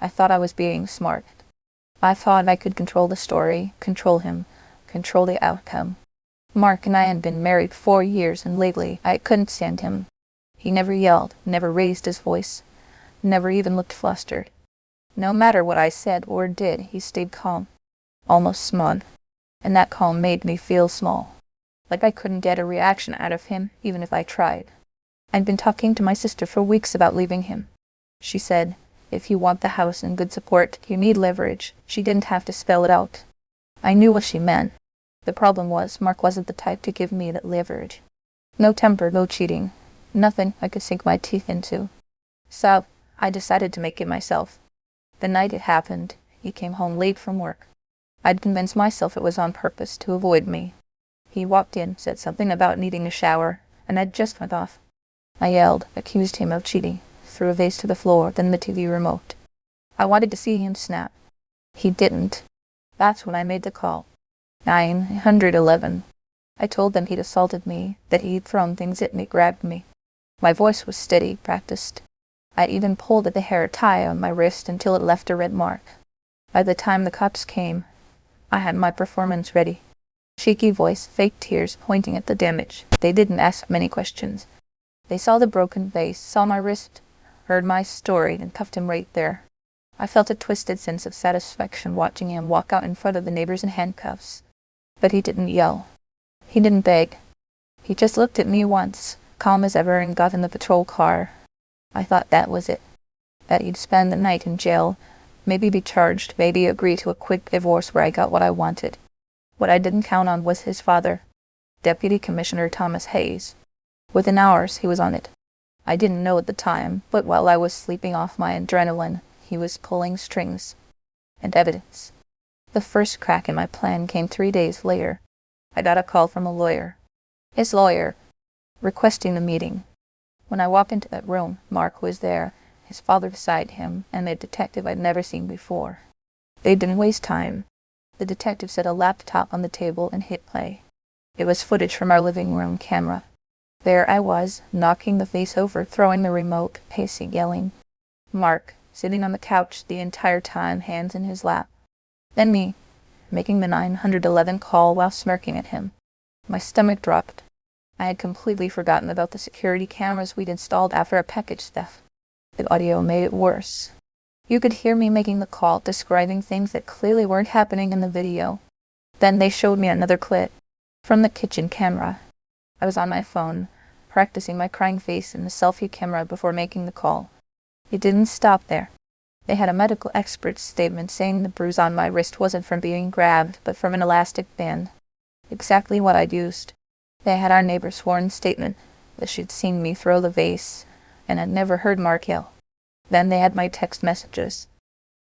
I thought I was being smart. I thought I could control the story, control him, control the outcome. Mark and I had been married 4 years, and lately I couldn't stand him. He never yelled, never raised his voice, never even looked flustered. No matter what I said or did, he stayed calm, almost smug, and that calm made me feel small, like I couldn't get a reaction out of him even if I tried. I'd been talking to my sister for weeks about leaving him. She said, if you want the house and good support, you need leverage. She didn't have to spell it out. I knew what she meant. The problem was, Mark wasn't the type to give me that leverage. No temper, no cheating. Nothing I could sink my teeth into. So, I decided to make it myself. The night it happened, he came home late from work. I'd convinced myself it was on purpose to avoid me. He walked in, said something about needing a shower, and I just went off. I yelled, accused him of cheating, threw a vase to the floor, then the TV remote. I wanted to see him snap. He didn't. That's when I made the call. 911. I told them he'd assaulted me, that he'd thrown things at me, grabbed me. My voice was steady, practiced. I even pulled at the hair tie on my wrist until it left a red mark. By the time the cops came, I had my performance ready. Shaky voice, fake tears, pointing at the damage. They didn't ask many questions. They saw the broken vase, saw my wrist, heard my story, and cuffed him right there. I felt a twisted sense of satisfaction watching him walk out in front of the neighbors in handcuffs. But he didn't yell. He didn't beg. He just looked at me once, calm as ever, and got in the patrol car. I thought that was it. That he'd spend the night in jail, maybe be charged, maybe agree to a quick divorce where I got what I wanted. What I didn't count on was his father, Deputy Commissioner Thomas Hayes. Within hours, he was on it. I didn't know at the time, but while I was sleeping off my adrenaline, he was pulling strings. And evidence. The first crack in my plan came 3 days later. I got a call from a lawyer. His lawyer, requesting a meeting. When I walked into that room, Mark was there, his father beside him, and a detective I'd never seen before. They didn't waste time. The detective set a laptop on the table and hit play. It was footage from our living room camera. There I was, knocking the vase over, throwing the remote, pacing, yelling. Mark, sitting on the couch the entire time, hands in his lap. Then me, making the 911 call while smirking at him. My stomach dropped. I had completely forgotten about the security cameras we'd installed after a package theft. The audio made it worse. You could hear me making the call, describing things that clearly weren't happening in the video. Then they showed me another clip from the kitchen camera. I was on my phone, practicing my crying face in the selfie camera before making the call. It didn't stop there. They had a medical expert's statement saying the bruise on my wrist wasn't from being grabbed, but from an elastic band. Exactly what I'd used. They had our neighbor's sworn statement that she'd seen me throw the vase and had never heard Mark yell. Then they had my text messages,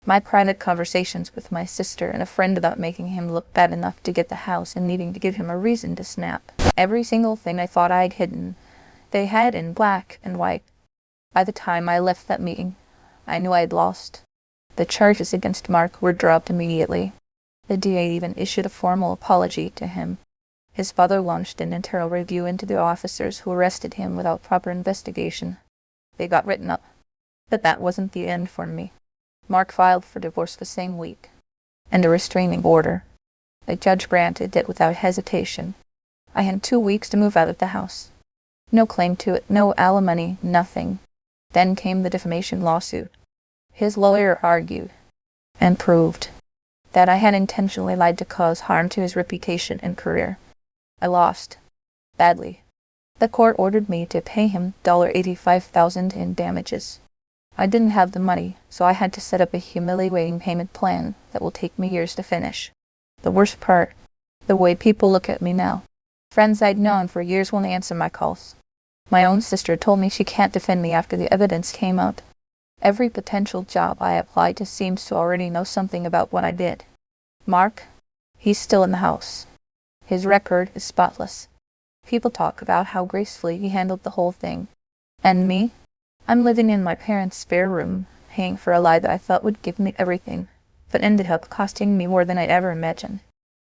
my private conversations with my sister and a friend about making him look bad enough to get the house and needing to give him a reason to snap. Every single thing I thought I'd hidden, they had in black and white. By the time I left that meeting, I knew I'd lost. The charges against Mark were dropped immediately. The DA even issued a formal apology to him. His father launched an internal review into the officers who arrested him without proper investigation. They got written up. But that wasn't the end for me. Mark filed for divorce the same week, and a restraining order. The judge granted it without hesitation. I had 2 weeks to move out of the house. No claim to it, no alimony, nothing. Then came the defamation lawsuit. His lawyer argued, and proved, that I had intentionally lied to cause harm to his reputation and career. I lost. Badly. The court ordered me to pay him $85,000 in damages. I didn't have the money, so I had to set up a humiliating payment plan that will take me years to finish. The worst part, the way people look at me now. Friends I'd known for years won't answer my calls. My own sister told me she can't defend me after the evidence came out. Every potential job I applied to seems to already know something about what I did. Mark, he's still in the house. His record is spotless. People talk about how gracefully he handled the whole thing. And me? I'm living in my parents' spare room, paying for a lie that I thought would give me everything, but ended up costing me more than I'd ever imagined.